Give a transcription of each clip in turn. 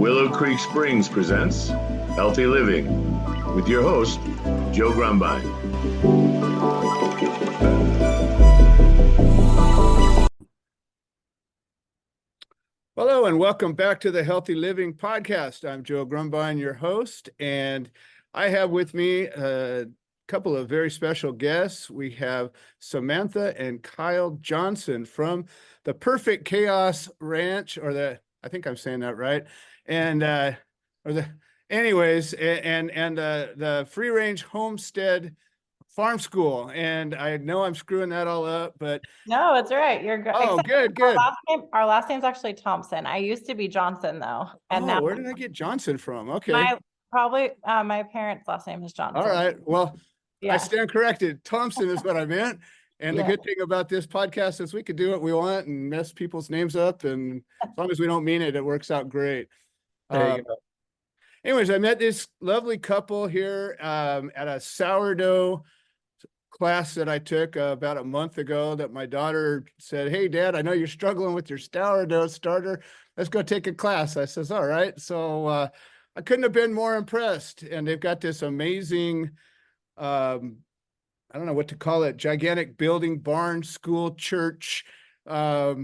Willow Creek Springs presents Healthy Living with your host, Joe Grumbine. Hello and welcome back to the Healthy Living Podcast. I'm Joe Grumbine, your host, and I have with me a couple of very special guests. We have Samantha and Kyle Johnson from the Perfect Chaos Ranch, I think I'm saying that right, and the Free Range Homestead Farm School. And I know I'm screwing that all up, but no, it's all right. You're good. Oh, good. Our last name's actually Thompson. I used to be Johnson though. And now where did I get Johnson from? Okay. My parents' last name is Johnson. All right. Well, yeah. I stand corrected. Thompson is what I meant. And the good thing about this podcast is we could do what we want and mess people's names up. And as long as we don't mean it, it works out great. There you go. Anyways, I met this lovely couple here at a sourdough class that I took about a month ago that my daughter said, "Hey, Dad, I know you're struggling with your sourdough starter. Let's go take a class." I says, "All right." So I couldn't have been more impressed. And they've got this amazing, I don't know what to call it, gigantic building, barn, school, church, I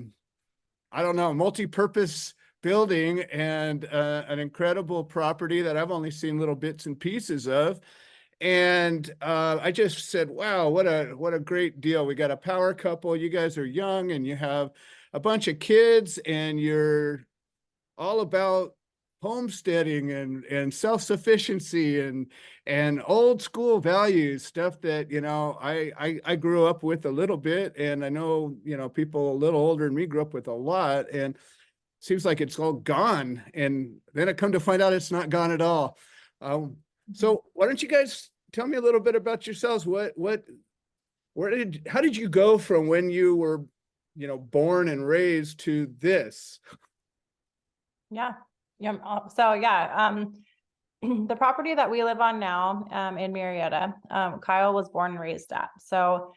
don't know, multi-purpose building, and an incredible property that I've only seen little bits and pieces of. And I just said, wow, what a great deal. We got a power couple. You guys are young and you have a bunch of kids and you're all about homesteading and self-sufficiency and old school values, stuff that, I grew up with a little bit. And I know, people a little older than me grew up with a lot, and it seems like it's all gone. And then I come to find out it's not gone at all. So why don't you guys tell me a little bit about yourselves? How did you go from when you were, born and raised to this? Yeah. The property that we live on now, in Marietta, Kyle was born and raised at. So,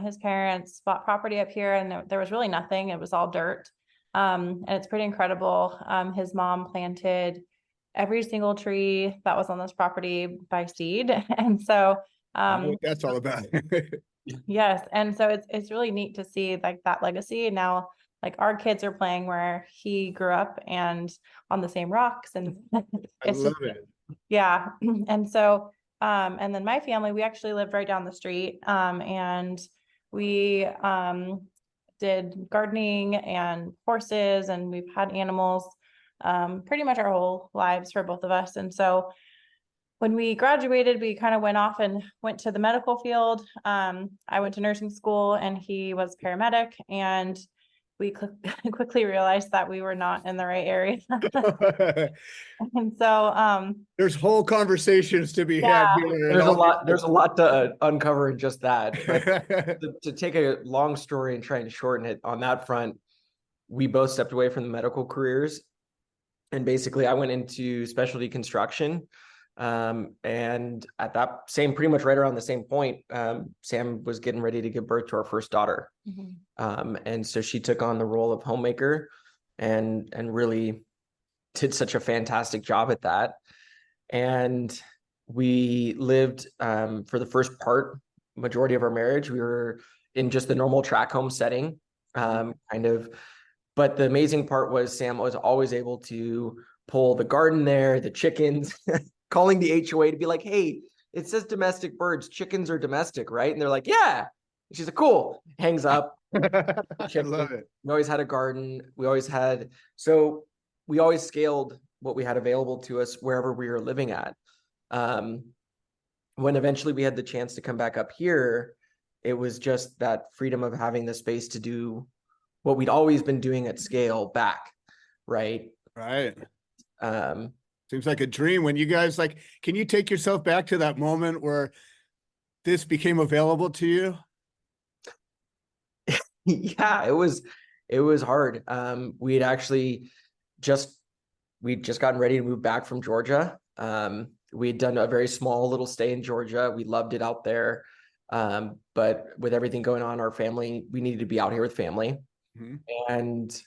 his parents bought property up here and there was really nothing. It was all dirt. And it's pretty incredible. His mom planted every single tree that was on this property by seed. And so, I know what that's all about. yes. And so it's really neat to see like that legacy. And now like our kids are playing where he grew up and on the same rocks, and I love it. Yeah. And so, and then my family, we actually lived right down the street. And we, did gardening and horses, and we've had animals pretty much our whole lives for both of us. And so when we graduated, we kind of went off and went to the medical field. I went to nursing school and he was paramedic, and we quickly realized that we were not in the right area. And so there's whole conversations to be had here. There's a lot to uncover in just that. But to take a long story and try and shorten it on that front, we both stepped away from the medical careers. And basically I went into specialty construction. And at that pretty much right around the same point, Sam was getting ready to give birth to our first daughter. Mm-hmm. And so she took on the role of homemaker and really did such a fantastic job at that. And we lived, for the first majority of our marriage, we were in just the normal track home setting, but the amazing part was Sam was always able to pull the garden there, the chickens, calling the HOA to be like, "Hey, it says domestic birds, chickens are domestic, right?" And they're like, "Yeah." And she's like, "Cool." Hangs up. I love it. We always had a garden. We always scaled what we had available to us wherever we were living at. When eventually we had the chance to come back up here, it was just that freedom of having the space to do what we'd always been doing at scale back. Right. Seems like a dream. When you guys can you take yourself back to that moment where this became available to you? Yeah, it was hard. We'd just gotten ready to move back from Georgia. We'd done a very small little stay in Georgia. We loved it out there. But with everything going on in our family, we needed to be out here with family. Mm-hmm. And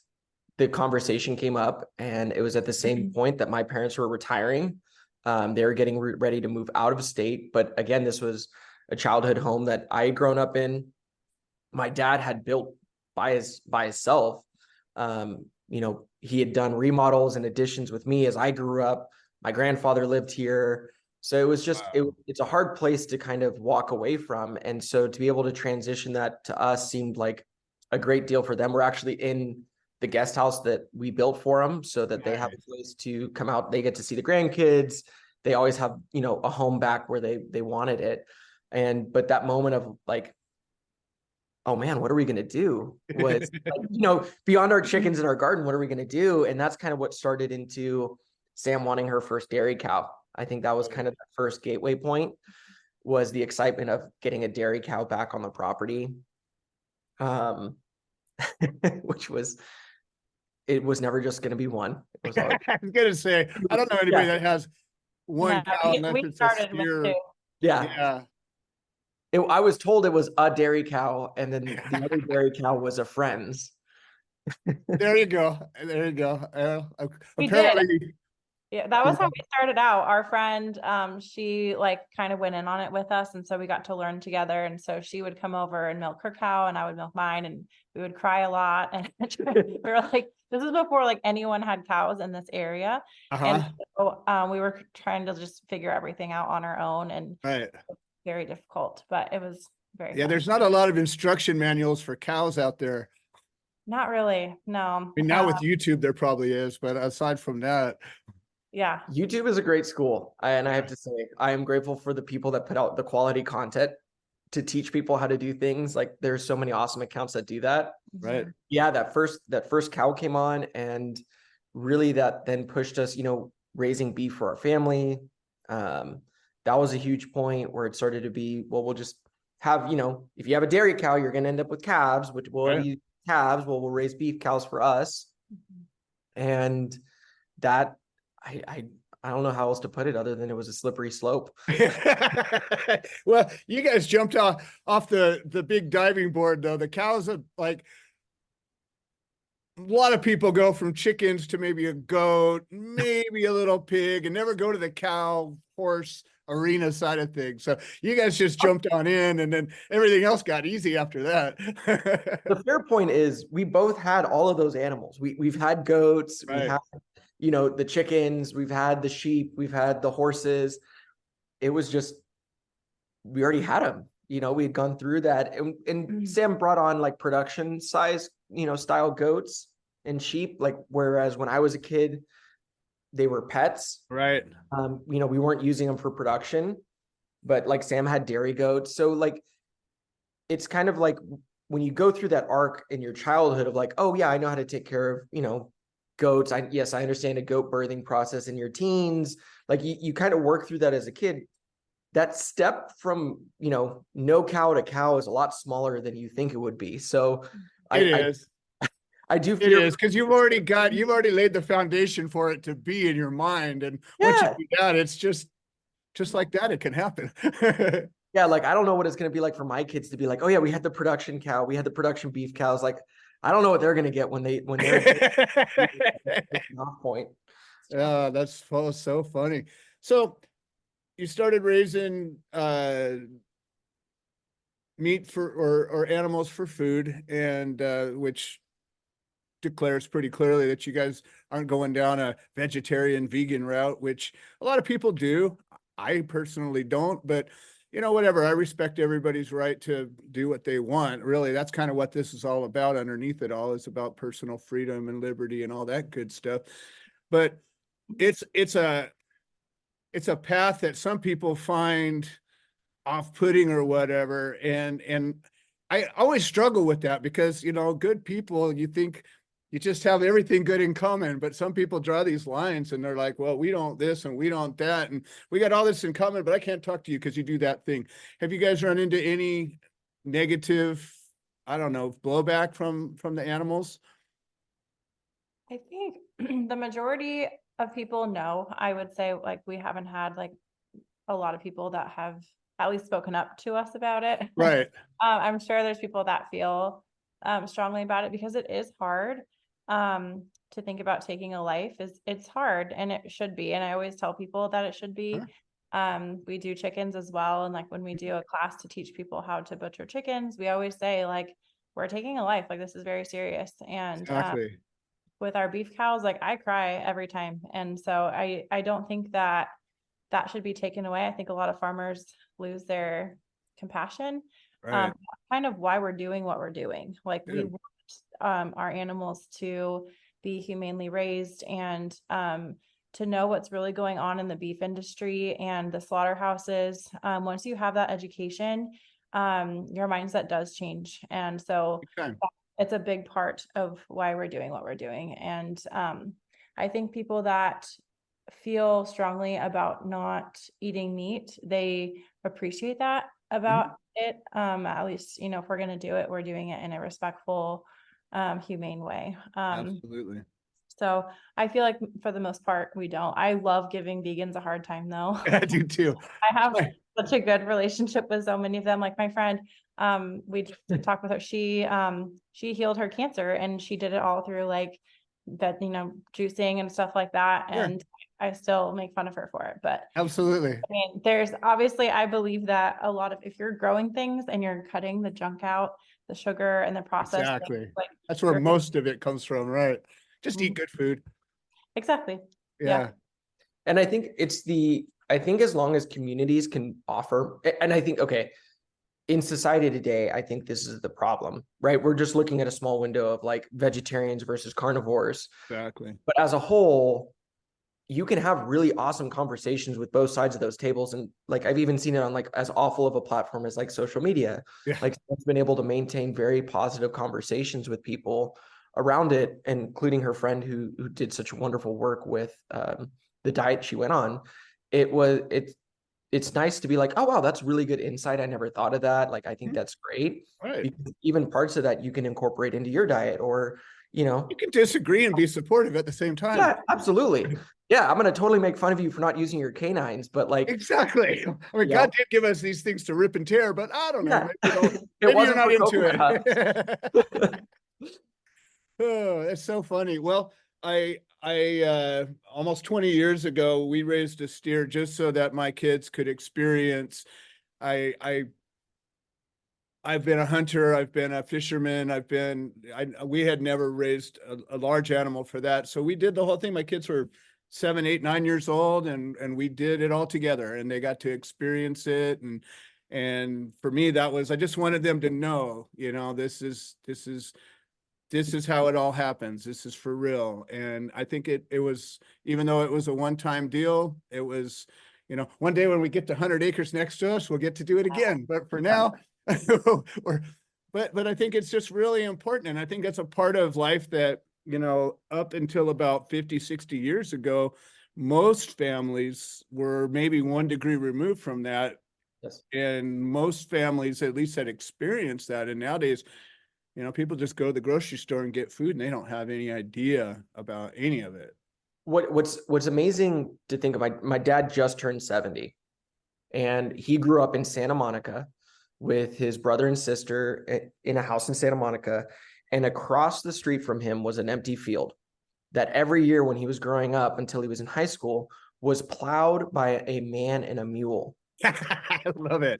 the conversation came up, and it was at the same point that my parents were retiring. They were getting ready to move out of state. But again, this was a childhood home that I had grown up in. My dad had built by himself. He had done remodels and additions with me as I grew up. My grandfather lived here. So it was just, it's a hard place to kind of walk away from. And so to be able to transition that to us seemed like a great deal for them. We're actually in the guest house that we built for them so that they have a place to come out. They get to see the grandkids. They always have, a home back where they wanted it. But that moment of like, oh man, what are we going to do? Was beyond our chickens in our garden, what are we going to do? And that's kind of what started into Sam wanting her first dairy cow. I think that was kind of the first gateway point, was the excitement of getting a dairy cow back on the property. Which was, it was never just going to be one. It was always... I was going to say, I don't know anybody that has one cow unless we it's started a with steer. 2. Yeah. I was told it was a dairy cow, and then the other dairy cow was a friend's. There you go. There you go. We Apparently. did. Yeah, that was how we started out. Our friend, she like kind of went in on it with us, and so we got to learn together. And so she would come over and milk her cow, and I would milk mine, and we would cry a lot. And we were like, this is before like anyone had cows in this area, and so we were trying to just figure everything out on our own, and very difficult, but it was very fun. There's not a lot of instruction manuals for cows out there. Not really, no. I mean, now with YouTube there probably is, but aside from that, YouTube is a great school. And I have to say, I am grateful for the people that put out the quality content to teach people how to do things. Like there's so many awesome accounts that do that. Right. Yeah, that first cow came on, and really that then pushed us, raising beef for our family. That was a huge point where it started to be, well, we'll just have, if you have a dairy cow, you're going to end up with calves, which will use calves. Well, we'll raise beef cows for us. And that, I don't know how else to put it other than it was a slippery slope. Well, you guys jumped off the big diving board though. The cows are like, a lot of people go from chickens to maybe a goat, maybe a little pig, and never go to the cow, horse, arena side of things. So you guys just jumped on in, and then everything else got easy after that. The fair point is we both had all of those animals. We've had goats, we had, the chickens, we've had the sheep, we've had the horses. It was just, we already had them, we had gone through that. And Sam brought on like production size, style goats and sheep. Like, whereas when I was a kid, they were pets. Right. We weren't using them for production, but like Sam had dairy goats. So like, it's kind of like when you go through that arc in your childhood of like, oh yeah, I know how to take care of, goats. I understand a goat birthing process in your teens. Like you kind of work through that as a kid. That step from, no cow to cow is a lot smaller than you think it would be. So I do feel it is, because you've already laid the foundation for it to be in your mind. And once you do that, it's just like that, it can happen. Yeah. Like, I don't know what it's going to be like for my kids to be like, oh yeah, we had the production cow, we had the production beef cows. Like, I don't know what they're going to get when they're off point. Yeah, that's so funny. So you started raising meat for or animals for food, and which declares pretty clearly that you guys aren't going down a vegetarian vegan route, which a lot of people do. I personally don't, but whatever. I respect everybody's right to do what they want. Really, that's kind of what this is all about. Underneath it all is about personal freedom and liberty and all that good stuff. But it's a path that some people find off-putting or whatever. And I always struggle with that because, good people, you think you just have everything good in common, but some people draw these lines and they're like, well, we don't this and we don't that. And we got all this in common, but I can't talk to you because you do that thing. Have you guys run into any negative, I don't know, blowback from the animals? I think the majority of people know. I would say like we haven't had like a lot of people that have at least spoken up to us about it. Right. I'm sure there's people that feel strongly about it because it is hard. to think about taking a life it's hard, and it should be. And I always tell people that it should be. We do chickens as well. And like when we do a class to teach people how to butcher chickens, we always say like, we're taking a life, like this is very serious. And Exactly. with our beef cows, like I cry every time. And so I don't think that should be taken away. I think a lot of farmers lose their compassion. Right. Kind of why we're doing what we're doing. Like we Yeah. want our animals to be humanely raised, and to know what's really going on in the beef industry and the slaughterhouses. Once you have that education, your mindset does change. And so Okay. it's a big part of why we're doing what we're doing. And I think people that feel strongly about not eating meat, they appreciate that about it. At least, you know, if we're going to do it, we're doing it in a respectful, humane way. Absolutely. So I feel like for the most part, we don't. I love giving vegans a hard time though. I do too. I have such a good relationship with so many of them. Like my friend, we talked with her. She healed her cancer, and she did it all through like that, you know, juicing and stuff like that. Yeah. And I still make fun of her for it. But Absolutely. I mean, there's obviously, I believe that a lot of, if you're growing things and you're cutting the junk out, the sugar and the processed things, Exactly. like That's where you're- most of it comes from, right? Just eat good food. exactly. Yeah. And I think I think as long as communities can offer, and I think, okay, in society today, I think this is the problem, right? We're just looking at a small window of like vegetarians versus carnivores. Exactly. But as a whole, you can have really awesome conversations with both sides of those tables. And like, I've even seen it on like as awful of a platform as like social media. Yeah. Like it's been able to maintain very positive conversations with people around it, including her friend who did such wonderful work with the diet she went on. It's nice to be like, oh, wow, that's really good insight. I never thought of that. Like, I think that's great. Right. Because even parts of that you can incorporate into your diet, or, you know. You can disagree and be supportive at the same time. Yeah, absolutely. Yeah, I'm going to totally make fun of you for not using your canines, but like. Exactly. I mean, Yeah. God did give us these things to rip and tear, but I don't know. Yeah. Maybe, It maybe you're wasn't not for into coconut it. Oh, that's so funny. Well, I almost 20 years ago, we raised a steer just so that my kids could experience. I've been a hunter, I've been a fisherman, we had never raised a large animal for that. So we did the whole thing. My kids were 7, 8, 9 years old, and we did it all together, and they got to experience it. And for me, that was, I just wanted them to know, you know, this is how it all happens. This is for real. And I think it was, even though it was a one-time deal, it was, you know, one day when we get to 100 acres next to us, we'll get to do it again. But for now, but I think it's just really important. And I think that's a part of life that, you know, up until about 50, 60 years ago, most families were maybe 1 degree removed from that. Yes. And most families at least had experienced that. And nowadays, you know, people just go to the grocery store and get food, and they don't have any idea about any of it. What's amazing to think of, my dad just turned 70, and he grew up in Santa Monica with his brother and sister in a house in Santa Monica, and across the street from him was an empty field that every year when he was growing up until he was in high school was plowed by a man and a mule. I love it.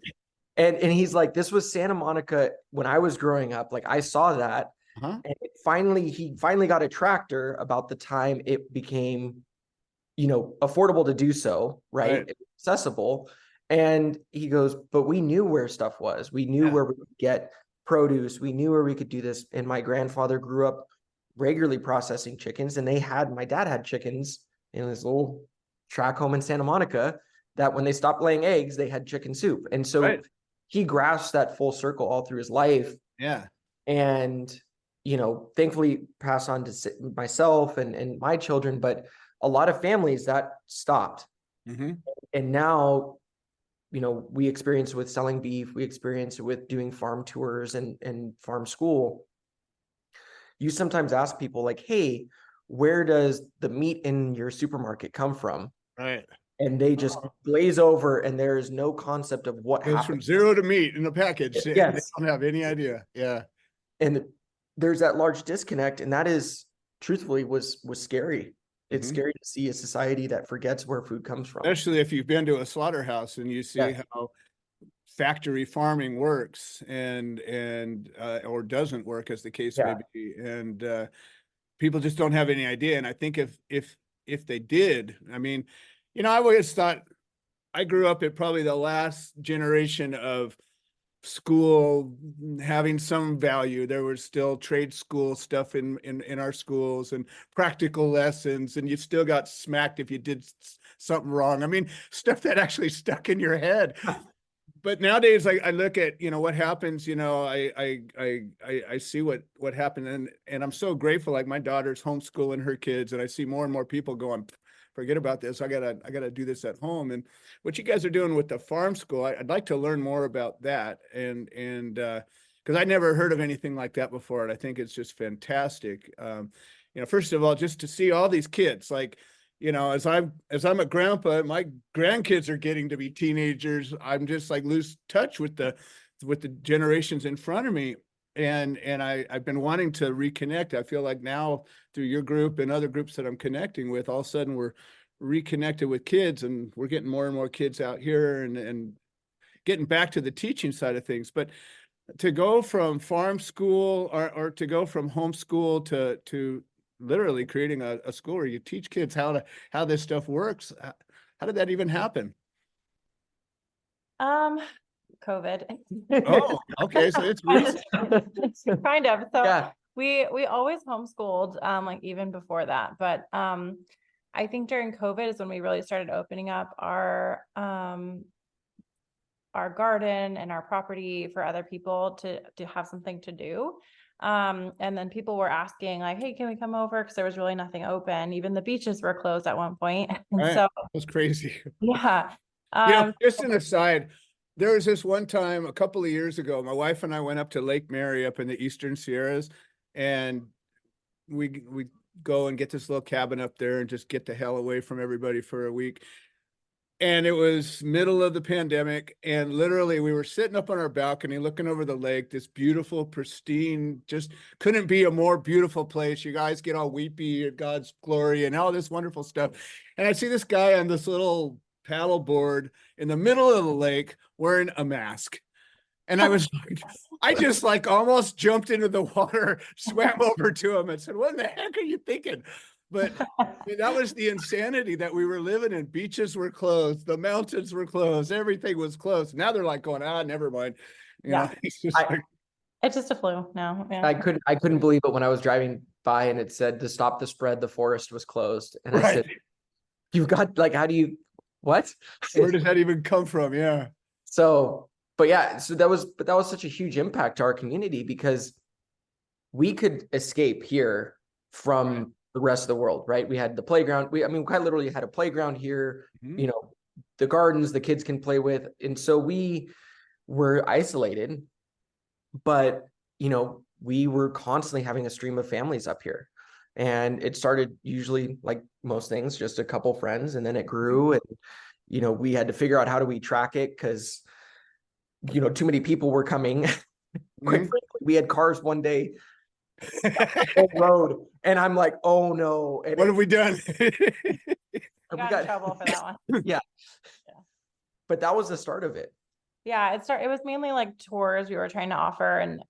And he's like, this was Santa Monica when I was growing up. Like I saw that. Uh-huh. And he finally got a tractor about the time it became, you know, affordable to do so, right? Accessible. And he goes, but we knew where stuff was. We knew where we could get produce. We knew where we could do this. And my grandfather grew up regularly processing chickens, and my dad had chickens in his little track home in Santa Monica that when they stopped laying eggs, they had chicken soup. And so he grasped that full circle all through his life. Yeah. And, you know, thankfully pass on to myself and my children, but a lot of families that stopped. Mm-hmm. And now, you know, we experience with selling beef, we experience with doing farm tours and farm school. You sometimes ask people like, hey, where does the meat in your supermarket come from? Right. And they just glaze over, and there is no concept of what Goes happens. from zero to meat in a package. Yes. They don't have any idea. Yeah. And there's that large disconnect, and that is truthfully was scary. It's Mhm. scary to see a society that forgets where food comes from. Especially if you've been to a slaughterhouse and you see how factory farming works and or doesn't work, as the case may be. And people just don't have any idea. And I think if they did, I mean, I always thought, I grew up at probably the last generation of school having some value. There was still trade school stuff in our schools and practical lessons, and you still got smacked if you did something wrong. I mean, stuff that actually stuck in your head. But nowadays, I look at what happens. I see what happened, and I'm so grateful. Like, my daughter's homeschooling her kids, and I see more and more people going, forget about this. I gotta do this at home. And what you guys are doing with the farm school, I'd like to learn more about that. And because I never heard of anything like that before, and I think it's just fantastic. First of all, just to see all these kids, like, as I'm a grandpa, my grandkids are getting to be teenagers. I'm just like lose touch with the generations in front of me. And I've been wanting to reconnect. I feel like now, through your group and other groups that I'm connecting with, all of a sudden we're reconnected with kids, and we're getting more and more kids out here and getting back to the teaching side of things. But to go from farm school or to go from homeschool to literally creating a school where you teach kids how this stuff works, how did that even happen? COVID. Oh, okay. So it's recent. Kind of. So Yeah. we always homeschooled, like even before that. But I think during COVID is when we really started opening up our garden and our property for other people to have something to do. And then people were asking, like, hey, can we come over? Because there was really nothing open. Even the beaches were closed at one point. And Right. so That was crazy. yeah. Just an aside, there was this one time a couple of years ago, my wife and I went up to Lake Mary up in the Eastern Sierras, and we go and get this little cabin up there and just get the hell away from everybody for a week. And it was middle of the pandemic, and literally we were sitting up on our balcony looking over the lake, this beautiful, pristine, just couldn't be a more beautiful place. You guys get all weepy at God's glory and all this wonderful stuff. And I see this guy on this little paddle board in the middle of the lake wearing a mask. And I was like, I just like almost jumped into the water, swam over to him and said, what in the heck are you thinking? But I mean, that was the insanity that we were living in. Beaches were closed, the mountains were closed, everything was closed. Now they're like going, never mind. It's just a flu now. Yeah. I couldn't believe it when I was driving by and it said, to stop the spread, the forest was closed. And I said, you've got, like, how do you, what? Where does that even come from? Yeah. So that was such a huge impact to our community, because we could escape here from the rest of the world, right? We had the playground. We quite literally had a playground here, Mm-hmm. The gardens the kids can play with. And so we were isolated, but, we were constantly having a stream of families up here. And it started usually, like most things, just a couple friends, and then it grew. And, we had to figure out how do we track it, because, too many people were coming. Quite frankly, we had cars one day road, and I'm like, oh no. And what have we done? We got in trouble for that one. Yeah. But that was the start of it. Yeah, it was mainly like tours we were trying to offer, and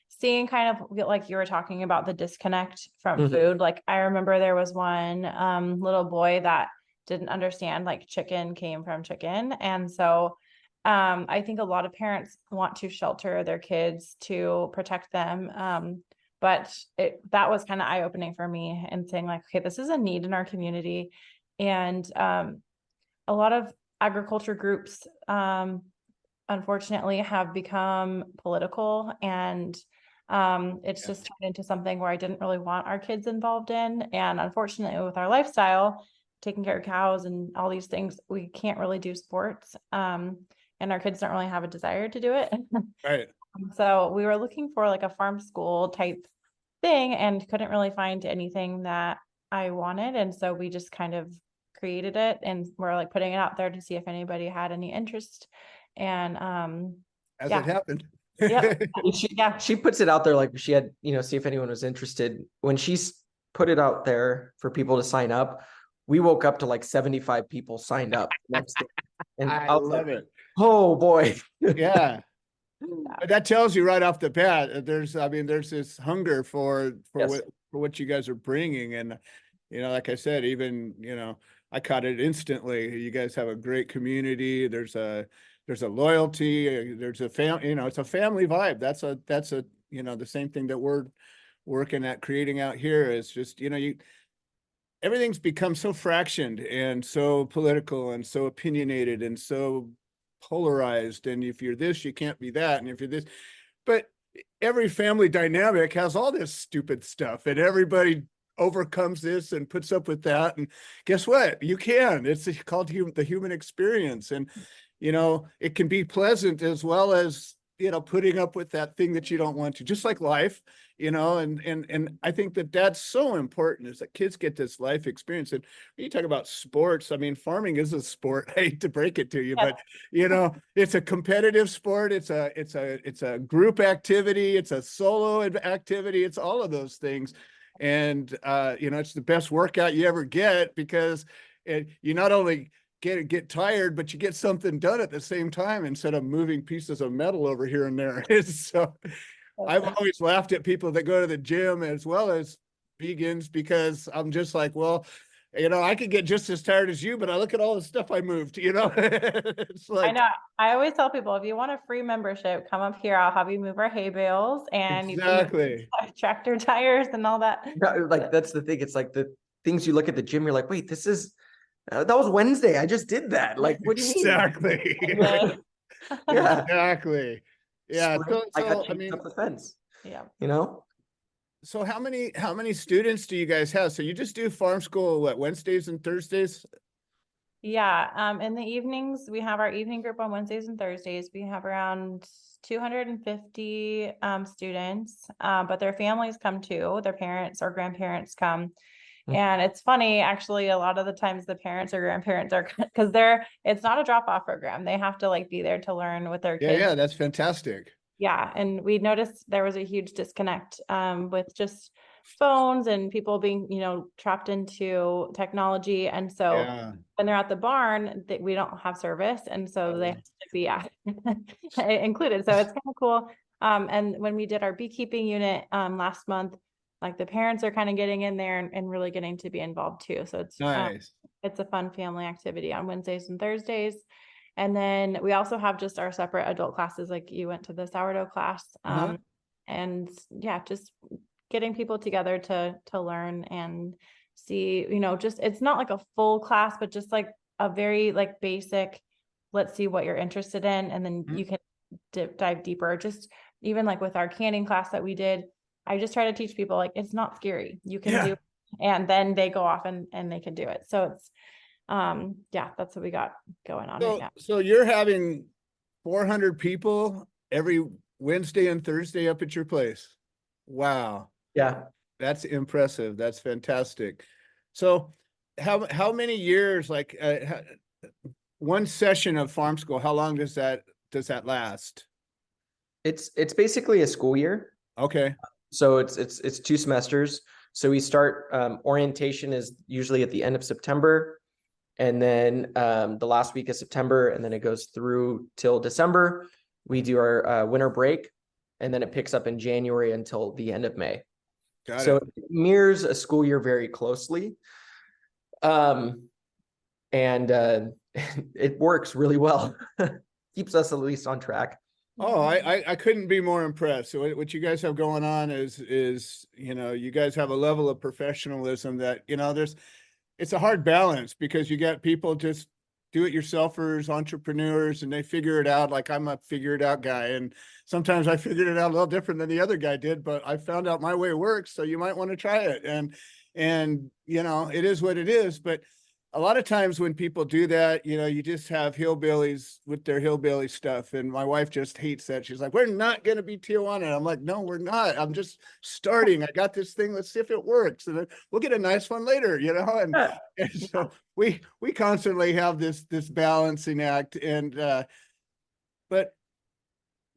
seeing kind of like you were talking about the disconnect from food. Like, I remember there was one little boy that didn't understand, like, chicken came from chicken. And so I think a lot of parents want to shelter their kids to protect them. But that was kind of eye-opening for me, and saying, like, okay, this is a need in our community. And a lot of agriculture groups, unfortunately, have become political, and it's just turned into something where I didn't really want our kids involved in. And unfortunately, with our lifestyle, taking care of cows and all these things, we can't really do sports. And our kids don't really have a desire to do it. Right. So we were looking for like a farm school type thing, and couldn't really find anything that I wanted. And so we just kind of created it, and we're like putting it out there to see if anybody had any interest. And As it happened. Yep. She puts it out there, like, she had, see if anyone was interested. When she put it out there for people to sign up. We woke up to like 75 people signed up next day. And I was love like, it. oh boy. Yeah. But that tells you right off the bat, there's this hunger for Yes. what you guys are bringing. And, like I said, even, I caught it instantly. You guys have a great community. There's a loyalty, there's a family, it's a family vibe. That's a, the same thing that we're working at creating out here is just, everything's become so fractioned and so political and so opinionated and so polarized. And if you're this, you can't be that. And if you're this, but every family dynamic has all this stupid stuff and everybody overcomes this and puts up with that. And guess what? You can. It's called the human experience. And, it can be pleasant as well as, putting up with that thing that you don't want to, just like life, and I think that that's so important is that kids get this life experience. And when you talk about sports, I mean, farming is a sport. I hate to break it to you, but it's a competitive sport. It's a group activity. It's a solo activity. It's all of those things. And, it's the best workout you ever get because you not only get tired, but you get something done at the same time instead of moving pieces of metal over here and there. So I've always laughed at people that go to the gym as well as vegans because I'm just like, well, I could get just as tired as you, but I look at all the stuff I moved, It's like, I know. I always tell people, if you want a free membership, come up here. I'll have you move our hay bales and exactly. you can tractor tires and all that. Like, that's the thing. It's like the things you look at the gym, you're like, wait, this is, that was Wednesday. I just did that. Like, what do you mean? Exactly. Yeah. Exactly. Yeah. I got I chased mean, up the fence, Yeah. so how many students do you guys have? So you just do farm school, what, Wednesdays and Thursdays? Yeah. In the evenings, we have our evening group on Wednesdays and Thursdays. We have around 250 students, but their families come too. Their parents or grandparents come. And it's funny, actually, a lot of the times the parents or grandparents are because it's not a drop-off program. They have to like be there to learn with their kids. Yeah, that's fantastic. Yeah. And we noticed there was a huge disconnect with just phones and people being, trapped into technology. And so when they're at the barn, we don't have service. And so they have to be included. So it's kind of cool. And when we did our beekeeping unit last month, like the parents are kind of getting in there and really getting to be involved too. So it's nice. It's a fun family activity on Wednesdays and Thursdays. And then we also have just our separate adult classes, like you went to the sourdough class. And yeah, just getting people together to learn and see, just, it's not like a full class, but just like a very like basic, let's see what you're interested in. And then you can dive deeper. Just even like with our canning class that we did, I just try to teach people like, it's not scary. You can do it. And then they go off and they can do it. So it's, that's what we got going on right now. So you're having 400 people every Wednesday and Thursday up at your place. Wow. Yeah. That's impressive. That's fantastic. So how many years, like one session of farm school, how long does that last? It's basically a school year. Okay. So it's 2 semesters. So we start, orientation is usually at the end of September, and then the last week of September, and then it goes through till December. We do our winter break, and then it picks up in January until the end of May. So it mirrors a school year very closely. And it works really well. Keeps us at least on track. Oh, I couldn't be more impressed. So what you guys have going on is, you guys have a level of professionalism that, it's a hard balance because you got people just do-it-yourselfers, entrepreneurs, and they figure it out. Like I'm a figure it out guy. And sometimes I figured it out a little different than the other guy did, but I found out my way works. So you might want to try it. And, it is what it is. But a lot of times when people do that, you just have hillbillies with their hillbilly stuff. And my wife just hates that. She's like, we're not going to be Tijuana. And I'm like, no, we're not. I'm just starting. I got this thing. Let's see if it works. And then we'll get a nice one later, and so we constantly have this balancing act. And, but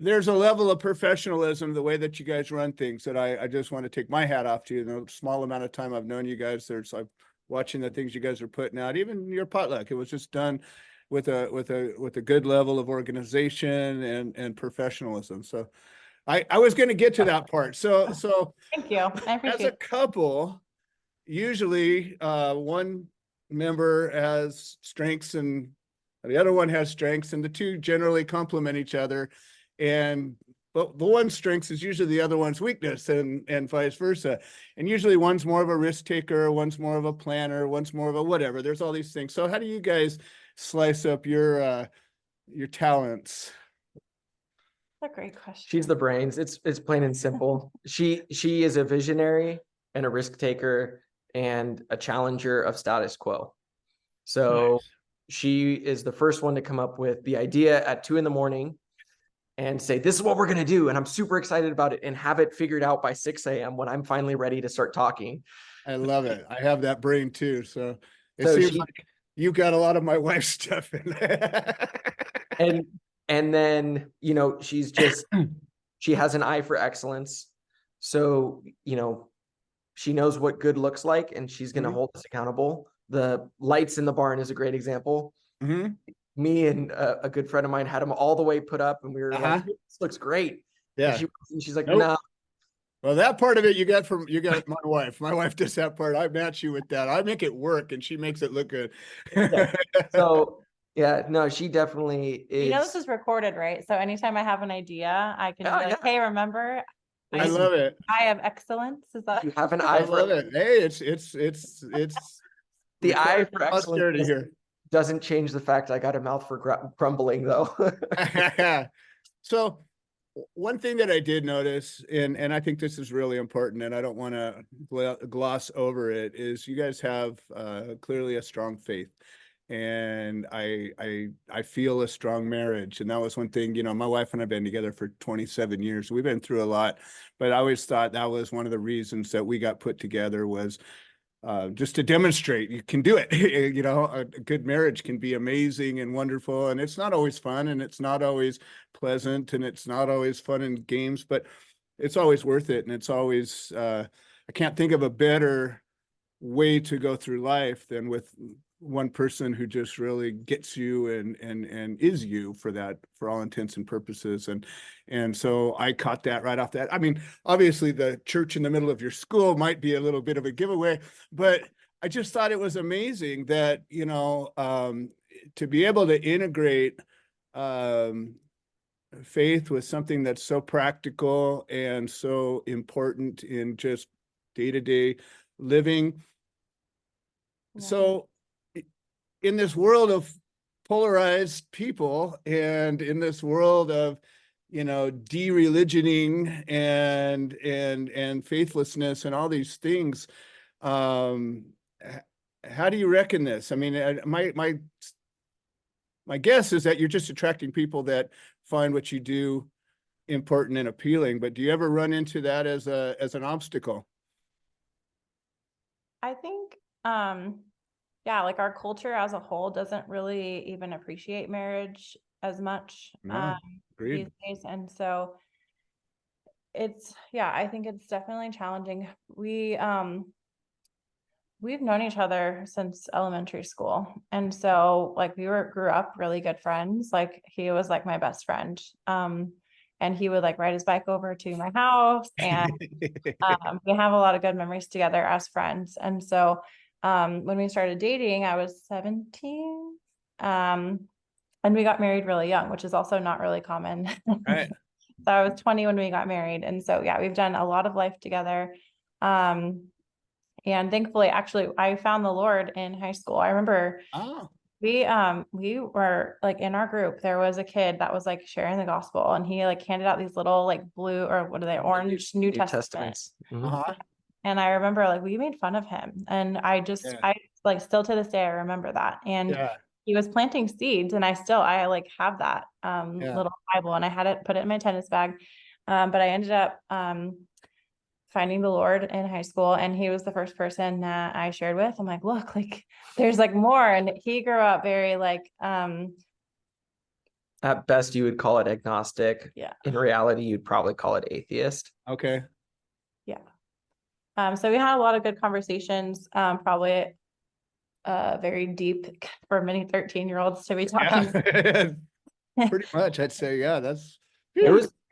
there's a level of professionalism, the way that you guys run things, that I just want to take my hat off to you. In the small amount of time I've known you guys, I'm watching the things you guys are putting out, even your potluck. It was just done with a good level of organization and professionalism. So I was going to get to that part. So Thank you. I as a appreciate it. couple, usually one member has strengths and the other one has strengths, and the two generally complement each other. And but the one's strengths is usually the other one's weakness, and vice versa. And usually one's more of a risk taker, one's more of a planner, one's more of a whatever. There's all these things. So how do you guys slice up your talents? That's a great question. She's the brains. It's plain and simple. She is a visionary and a risk taker and a challenger of status quo. So Nice. she is the first one to come up with the idea at 2 a.m. and say, this is what we're going to do. And I'm super excited about it, and have it figured out by 6 a.m. when I'm finally ready to start talking. I love it. I have that brain too. So it So seems like you've got a lot of my wife's stuff in there. and then, you know, she has an eye for excellence. So, you know, she knows what good looks like, and she's going to hold us accountable. The lights in the barn is a great example. Me and a good friend of mine had them all the way put up, and we were like, this looks great. Yeah. And she's like, Nope. no. Well, that part of it you got my wife. My wife does that part. I match you with that. I make it work, and she makes it look good. Yeah. So yeah, no, she definitely is. You know, this is recorded, right? So anytime I have an idea, I can be like, hey, remember, I love it. eye of excellence. Is that? You have an eye I love it. Hey, it's the eye for excellence here. Doesn't change the fact I got a mouth for grumbling, though. So one thing that I did notice, and I think this is really important, and I don't want to gloss over it, is you guys have clearly a strong faith. And I feel a strong marriage. And that was one thing, you know, my wife and I've been together for 27 years. We've been through a lot, but I always thought that was one of the reasons that we got put together, was just to demonstrate you can do it. You know, a good marriage can be amazing and wonderful, and it's not always fun, and it's not always pleasant, and it's not always fun in games, but it's always worth it. And it's always, I can't think of a better way to go through life than with one person who just really gets you and is you for that, for all intents and purposes. And so I caught that right off that. I mean, obviously the church in the middle of your school might be a little bit of a giveaway, but I just thought it was amazing that, you know, to be able to integrate faith with something that's so practical and so important in just day-to-day living. Yeah. So in this world of polarized people, and in this world of, you know, de-religioning and faithlessness and all these things, how do you reckon this? I mean, my guess is that you're just attracting people that find what you do important and appealing. But do you ever run into that as an obstacle? I think, yeah, like our culture as a whole doesn't really even appreciate marriage as much these days. And so I think it's definitely challenging. We've known each other since elementary school. And so like grew up really good friends. Like he was like my best friend. And he would like ride his bike over to my house, and we have a lot of good memories together as friends. And so when we started dating, I was 17. And we got married really young, which is also not really common. Right. So I was 20 when we got married. And so, yeah, we've done a lot of life together. And thankfully, actually, I found the Lord in high school. I remember we were like in our group, there was a kid that was like sharing the gospel, and he like handed out these little like blue, or what are they, orange New Testaments. And I remember like we made fun of him, and I like still to this day I remember that. And he was planting seeds, and I like have that little Bible, and I had it, put it in my tennis bag. But I ended up finding the Lord in high school, and he was the first person that I shared with. I'm like, look, like there's like more. And he grew up very like At best, you would call it agnostic. Yeah. In reality, you'd probably call it atheist. Okay. So we had a lot of good conversations, probably very deep for many 13-year-olds to be talking. Yeah. Pretty much, I'd say, yeah, that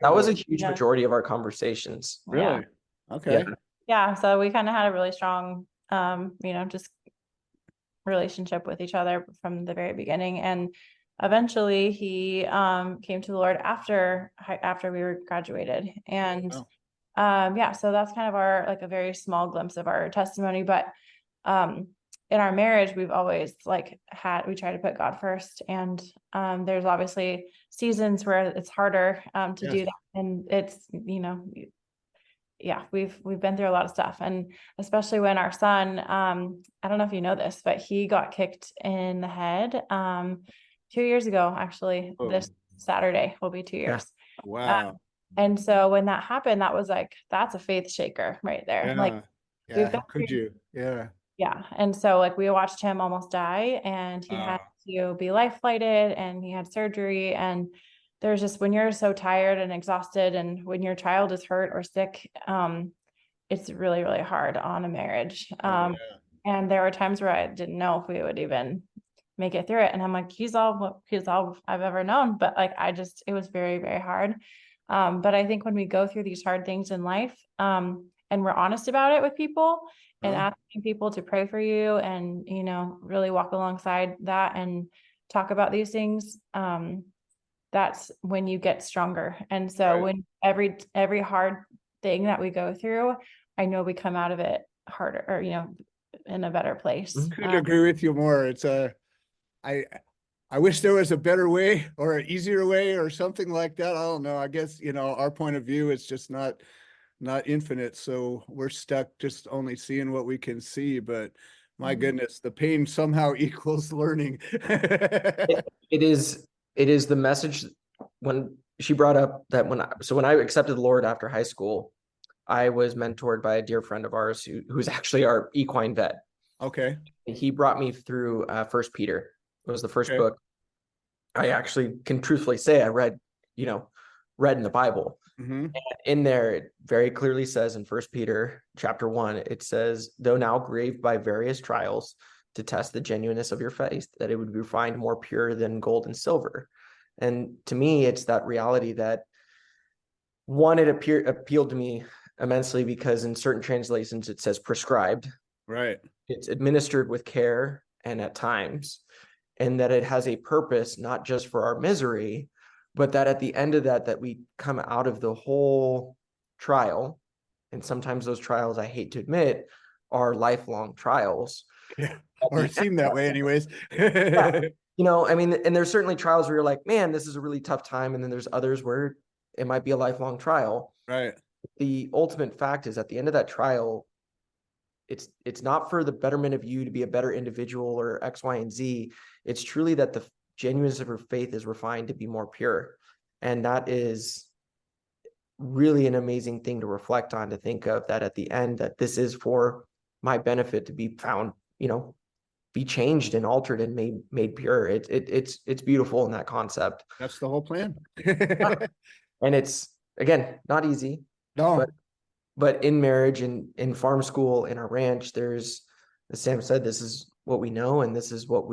was a huge Yeah. majority of our conversations. really okay. Yeah. So we kind of had a really strong, just relationship with each other from the very beginning. And eventually he came to the Lord after we were graduated. And so that's kind of our, like, a very small glimpse of our testimony. But in our marriage, we've always we try to put God first. And there's obviously seasons where it's harder to do that. And it's, we've been through a lot of stuff. And especially when our son, I don't know if you know this, but he got kicked in the head 2 years ago, actually. This Saturday will be 2 years. Wow. And so when that happened, that was that's a faith shaker right there. How could you? Yeah. And so we watched him almost die, and he had to be life flighted, and he had surgery. And there's just, when you're so tired and exhausted, and when your child is hurt or sick, it's really, really hard on a marriage. And there were times where I didn't know if we would even make it through it. And I'm like, he's all I've ever known. But it was very, very hard. But I think when we go through these hard things in life, and we're honest about it with people, and asking people to pray for you, and, really walk alongside that and talk about these things, that's when you get stronger. And so when every hard thing that we go through, I know we come out of it harder, or, in a better place. Couldn't agree with you more. It's I wish there was a better way or an easier way or something like that. I don't know. I guess, our point of view is just not infinite. So we're stuck just only seeing what we can see. But my goodness, the pain somehow equals learning. It is the message. When she brought up that when I accepted the Lord after high school, I was mentored by a dear friend of ours who's actually our equine vet. Okay. He brought me through First Peter. It was the first book I actually can truthfully say I read in the Bible. Mm-hmm. And in there, it very clearly says in First Peter chapter 1, it says, though now grieved by various trials to test the genuineness of your faith, that it would be refined more pure than gold and silver. And to me, it's that reality that, one, it appealed to me immensely because in certain translations, it says prescribed. Right. It's administered with care and at times, and that it has a purpose, not just for our misery, but that at the end of that we come out of the whole trial. And sometimes those trials, I hate to admit, are lifelong trials. Yeah. Or it seemed that way anyways. And there's certainly trials where you're like, man, this is a really tough time. And then there's others where it might be a lifelong trial. Right. The ultimate fact is, at the end of that trial, it's not for the betterment of you to be a better individual or X, Y, and Z. It's truly that the genuineness of her faith is refined to be more pure. And that is really an amazing thing to reflect on, to think of that at the end, that this is for my benefit to be found, be changed and altered and made pure. It's beautiful in that concept. That's the whole plan. And it's, again, not easy. No. But in marriage and in farm school, in our ranch, there's, as Sam said, this is what we know, and this is what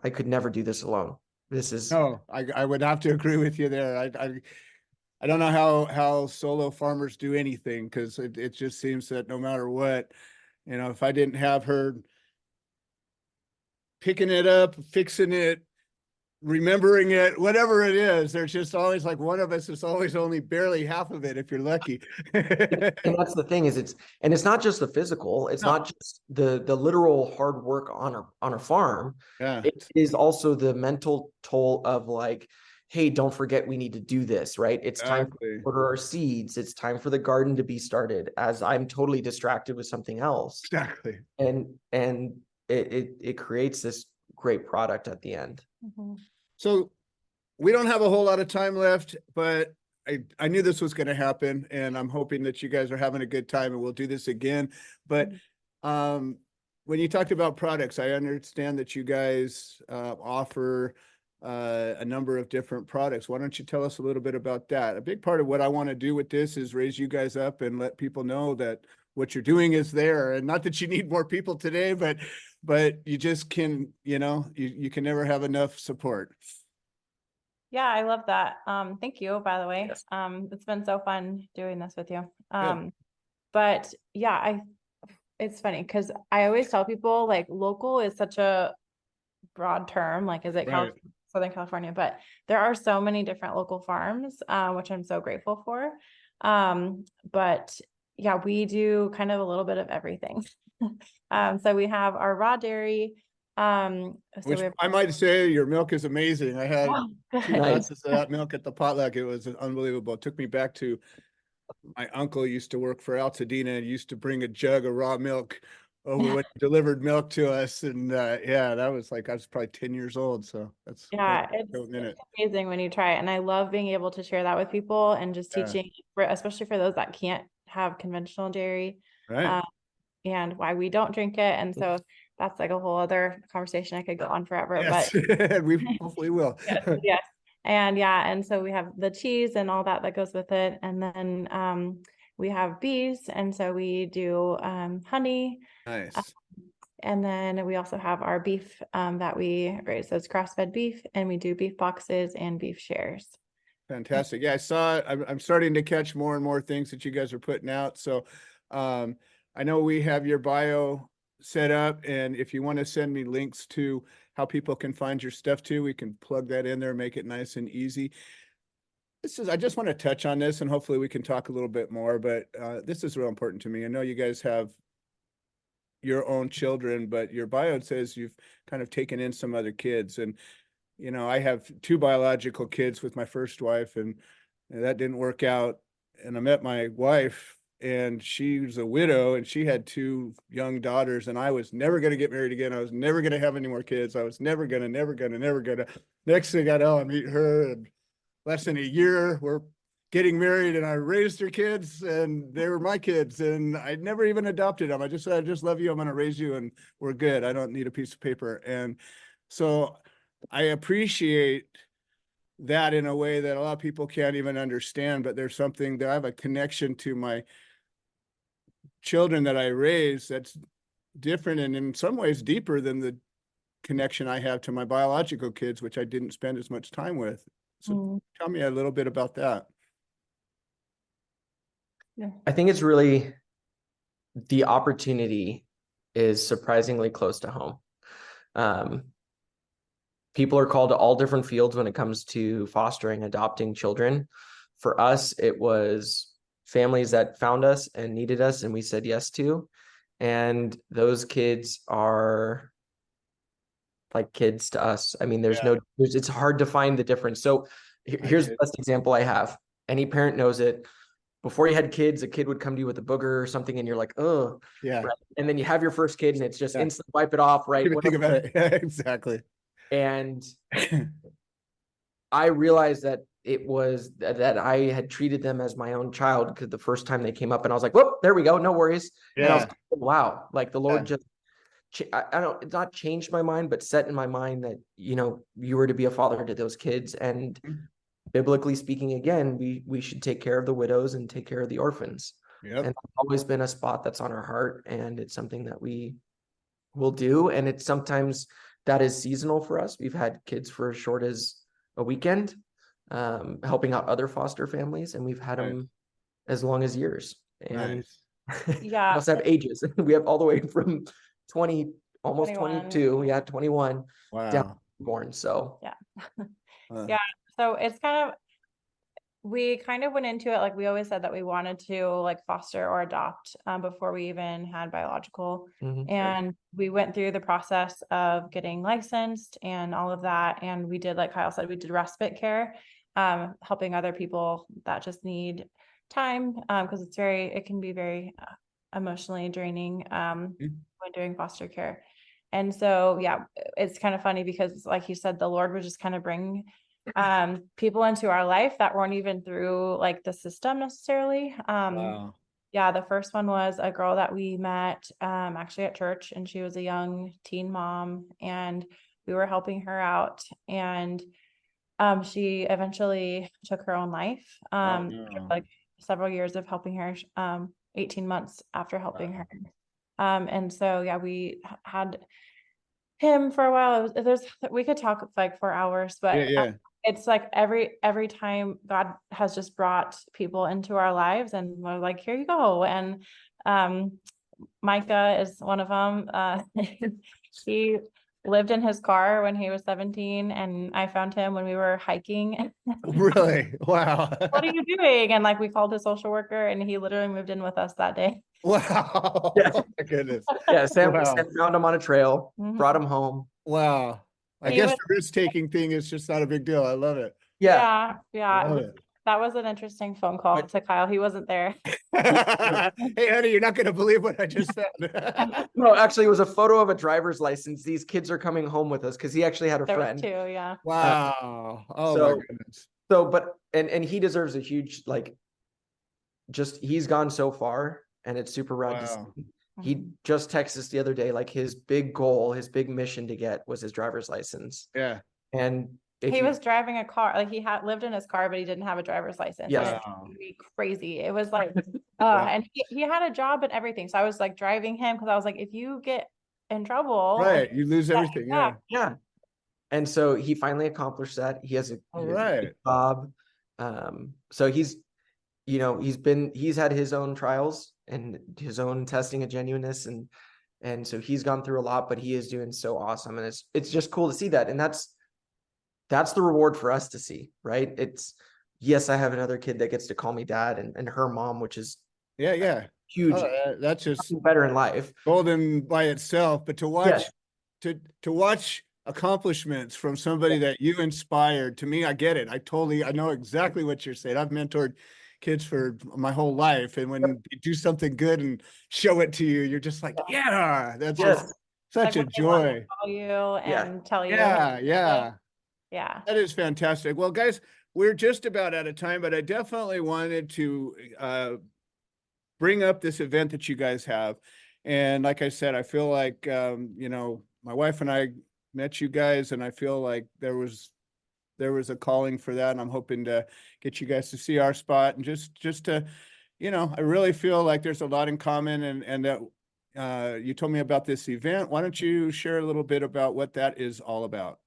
I could never do this alone. No, I would have to agree with you there. I don't know how solo farmers do anything, because it just seems that no matter what, if I didn't have her picking it up, fixing it, remembering it, whatever it is, there's just always one of us is always only barely half of it if you're lucky. And that's the thing, is it's not just the physical, it's not just the literal hard work on a farm. Yeah. It is also the mental toll of hey, don't forget we need to do this, right? It's time to order our seeds. It's time for the garden to be started, as I'm totally distracted with something else. Exactly. And it creates this great product at the end. Mm-hmm. So we don't have a whole lot of time left, but I knew this was going to happen, and I'm hoping that you guys are having a good time, and we'll do this again. But when you talked about products, I understand that you guys offer a number of different products. Why don't you tell us a little bit about that? A big part of what I want to do with this is raise you guys up and let people know that what you're doing is there, and not that you need more people today, but you just can, you can never have enough support. Yeah, I love that. Thank you, by the way. Yes. It's been so fun doing this with you. Good. But yeah, it's funny because I always tell people like local is such a broad term, like is it Right. Southern California, but there are so many different local farms, which I'm so grateful for. But yeah, we do kind of a little bit of everything. So we have our raw dairy. So Which we have, I might say your milk is amazing. I had oh, good. 2 Nice. glasses of that milk at the potluck. It was unbelievable. It took me back to my uncle used to work for Altadena and used to bring a jug of raw milk over when he delivered milk to us. And yeah, that was like, I was probably 10 years old. So that's Yeah, a it's minute. amazing when you try it. And I love being able to share that with people and just Yeah. teaching, especially for those that can't have conventional dairy, Right. and why we don't drink it. And so that's like a whole other conversation. I could go on forever, Yes. but We hopefully will. yes. And yeah, and so we have the cheese and all that goes with it. And then we have bees. And so we do honey. Nice. And then we also have our beef that we raise. So it's grass-fed beef, and we do beef boxes and beef shares. Fantastic. Yeah, I saw it. I'm starting to catch more and more things that you guys are putting out. So I know we have your bio set up, and if you want to send me links to how people can find your stuff too, we can plug that in there, make it nice and easy. I just want to touch on this, and hopefully we can talk a little bit more, but this is real important to me. I know you guys have your own children, but your bio says you've kind of taken in some other kids. And I have 2 biological kids with my first wife, and that didn't work out. And I met my wife, and she was a widow, and she had 2 young daughters, and I was never going to get married again. I was never going to have any more kids. I was never going to. Next thing I know, I meet her, and less than a year, we're getting married, and I raised her kids, and they were my kids, and I never even adopted them. I just said, I just love you. I'm going to raise you, and we're good. I don't need a piece of paper. And so I appreciate that in a way that a lot of people can't even understand, but there's something that I have a connection to my children that I raise that's different and in some ways deeper than the connection I have to my biological kids, which I didn't spend as much time with. So tell me a little bit about that. Yeah. I think it's really the opportunity is surprisingly close to home. People are called to all different fields when it comes to fostering, adopting children. For us, it was families that found us and needed us, and we said yes to. And those kids are like kids to us. I mean, it's hard to find the difference. So here's the best example I have. Any parent knows it. Before you had kids, a kid would come to you with a booger or something, and you're like, oh, yeah. Right? And then you have your first kid, and it's just instant wipe it off, right? Even think about it. Yeah, exactly. And I realized that it was that I had treated them as my own child because the first time they came up, and I was like, whoop, there we go, no worries. Yeah. And I was like, wow, like the Lord just, I don't, it's not changed my mind, but set in my mind that, you were to be a father to those kids. And biblically speaking, again, we should take care of the widows and take care of the orphans. Yep. And it's always been a spot that's on our heart, and it's something that we will do. And it's sometimes that is seasonal for us. We've had kids for as short as a weekend, helping out other foster families, and we've had them as long as years. And Yeah, we also have ages. We have all the way from 20, almost 21. 22. We had 21 Wow. down born. So yeah. Yeah. So it's we kind of went into it like we always said that we wanted to like foster or adopt before we even had biological. And we went through the process of getting licensed and all of that. And we did, like Kyle said, we did respite care, helping other people that just need time because it can be very emotionally draining when doing foster care. And so, yeah, it's kind of funny because like you said, the Lord would just kind of bring people into our life that weren't even through like the system necessarily. Wow. Yeah, the first one was a girl that we met actually at church, and she was a young teen mom, and we were helping her out, and she eventually took her own life. no. Like several years of helping her, 18 months after helping her. And so, yeah, we had him for a while. We could talk like for hours, but Yeah. it's like every time God has just brought people into our lives, and we're like, here you go. And Micah is one of them. He lived in his car when he was 17, and I found him when we were hiking. Really? Wow. What are you doing? And like we called his social worker, and he literally moved in with us that day. Wow. Yeah. Oh my goodness. Yeah, Sam Wow. found him on a trail, Mhm. brought him home. Wow. I He guess was- the risk-taking thing is just not a big deal. I love it. Yeah. Yeah. Love it. That was an interesting phone call But- to Kyle. He wasn't there. Hey, honey, you're not going to believe what I just said. No, actually, it was a photo of a driver's license. These kids are coming home with us because he actually had a There was friend. two, yeah. Wow. Oh So- my goodness. So, but and he deserves a huge he's gone so far, and it's super rad to Wow. see. He just texted us the other day, like his big goal, his big mission to get was his driver's license. Yeah. And if He you- was driving a car, like he had lived in his car, but he didn't have a driver's license. Yes. And it's Wow. really crazy. It was like, Wow. and he had a job and everything. So I was like driving him because I was like, if you get in trouble, Right. You lose everything. Yeah. yeah. And so he finally accomplished that. He has a All he has a right. good job. So he's had his own trials and his own testing of genuineness, and so he's gone through a lot, but he is doing so awesome, and it's just cool to see that. And that's the reward for us to see, right? It's, yes, I have another kid that gets to call me dad, and her mom, which is Yeah. huge, That's just something better in life. golden by itself. But to watch, Yes. to watch accomplishments from somebody that you inspired, to me, I get it. I know exactly what you're saying. I've mentored kids for my whole life, and when you do something good and show it to you, you're just like, yeah, that's Yes. just such like a when they want to joy. call you and tell you. Yeah. Yeah. That is fantastic. Well, guys, we're just about out of time, but I definitely wanted to bring up this event that you guys have. And like I said, I feel like, my wife and I met you guys, and I feel like there was a calling for that. And I'm hoping to get you guys to see our spot, and just to, I really feel like there's a lot in common, and that you told me about this event. Why don't you share a little bit about what that is all about?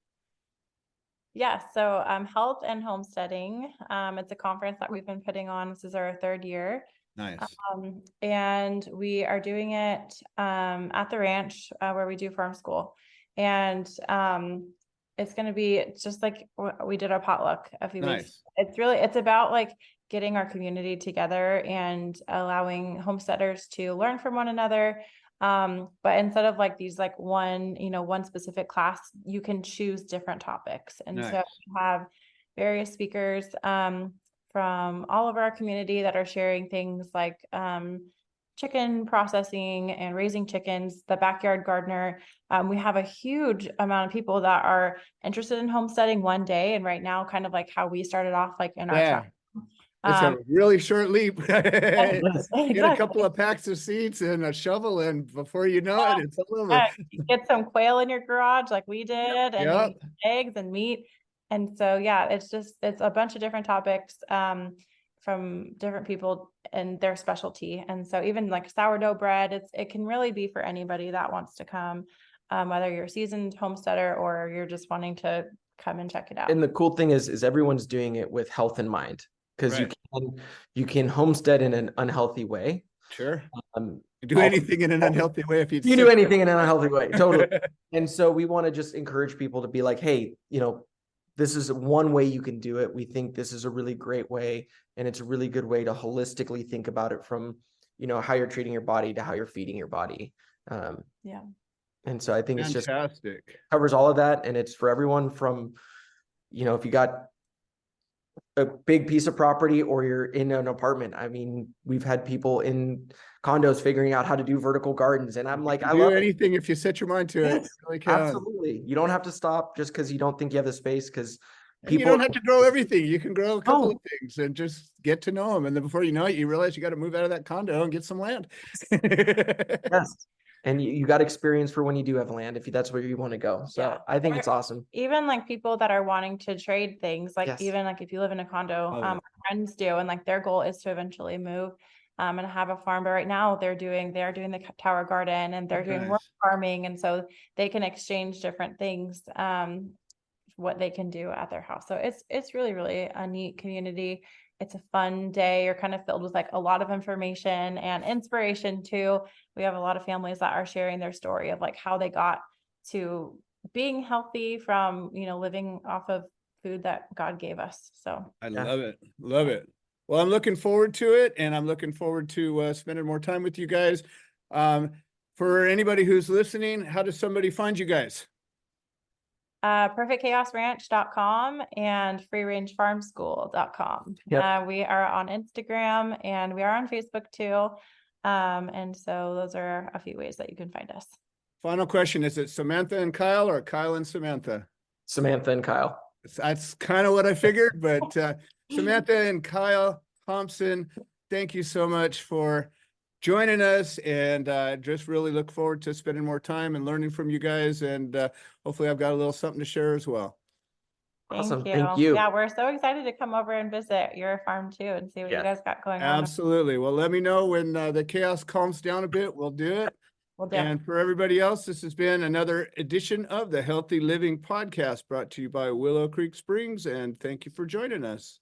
Yeah, so health and homesteading. It's a conference that we've been putting on. This is our third year. Nice. And we are doing it at the ranch where we do farm school. And it's going to be just like we did our potluck a few weeks. It's about like getting our community together and allowing homesteaders to learn from one another. But instead of like these like one specific class, you can choose different topics. And so we have various speakers from all over our community that are sharing things like chicken processing and raising chickens, the backyard gardener. We have a huge amount of people that are interested in homesteading one day. And right now, kind of like how we started off, like in our shop. It's a really short leap. Get Exactly. a couple of packs of seeds and a shovel, and before you know it, it's all over. Get some quail in your garage like we did, and Yep. eggs and meat. And so, yeah, it's a bunch of different topics from different people and their specialty. And so even like sourdough bread, it can really be for anybody that wants to come, whether you're a seasoned homesteader or you're just wanting to come and check it out. And the cool thing is everyone's doing it with health in mind, because Right. you can homestead in an unhealthy way. Sure. Um, Do anything in an unhealthy way if you do anything in an unhealthy way, totally. And so we want to just encourage people to be like, hey, this is one way you can do it. We think this is a really great way, and it's a really good way to holistically think about it from, how you're treating your body to how you're feeding your body. Yeah. And so I think it's just Fantastic. covers all of that, and it's for everyone from, if you got a big piece of property or you're in an apartment. I mean, we've had people in condos figuring out how to do vertical gardens, and I'm like, I Do love anything if you set your mind to it. Yes, You really can. absolutely. You don't have to stop just because you don't think you have the space, because And you people don't have to grow everything. You can grow a couple No. of things and just get to know them. And then before you know it, you realize you got to move out of that condo and get some land. Yes. And you got experience for when you do have land, if that's where you want to go. So Yeah. I think it's awesome. Even like people that are wanting to trade things, like Yes. even like if you live in a condo, Oh, yeah. our friends do, and like their goal is to eventually move and have a farm. But right now they're doing the tower garden, and they're doing work Nice. farming, and so they can exchange different things, what they can do at their house. So it's really, really a neat community. It's a fun day. You're kind of filled with like a lot of information and inspiration too. We have a lot of families that are sharing their story of like how they got to being healthy from, living off of food that God gave us. So I Yeah. love it. Love it. Well, I'm looking forward to it, and I'm looking forward to spending more time with you guys. For anybody who's listening, how does somebody find you guys? perfectchaosranch.com and freerangefarmschool.com. Yep. We are on Instagram and we are on Facebook too. And so those are a few ways that you can find us. Final question. Is it Samantha and Kyle or Kyle and Samantha? Samantha and Kyle. That's kind of what I figured, but Samantha and Kyle Thompson, thank you so much for joining us, and just really look forward to spending more time and learning from you guys, and hopefully I've got a little something to share as well. Awesome. Thank you. Yeah, we're so excited to come over and visit your farm too and see what you Yes. guys got going on. Absolutely. Well, let me know when the chaos calms down a bit. We'll do it. We'll do. And for everybody else, this has been another edition of the Healthy Living Podcast, brought to you by Willow Creek Springs, and thank you for joining us.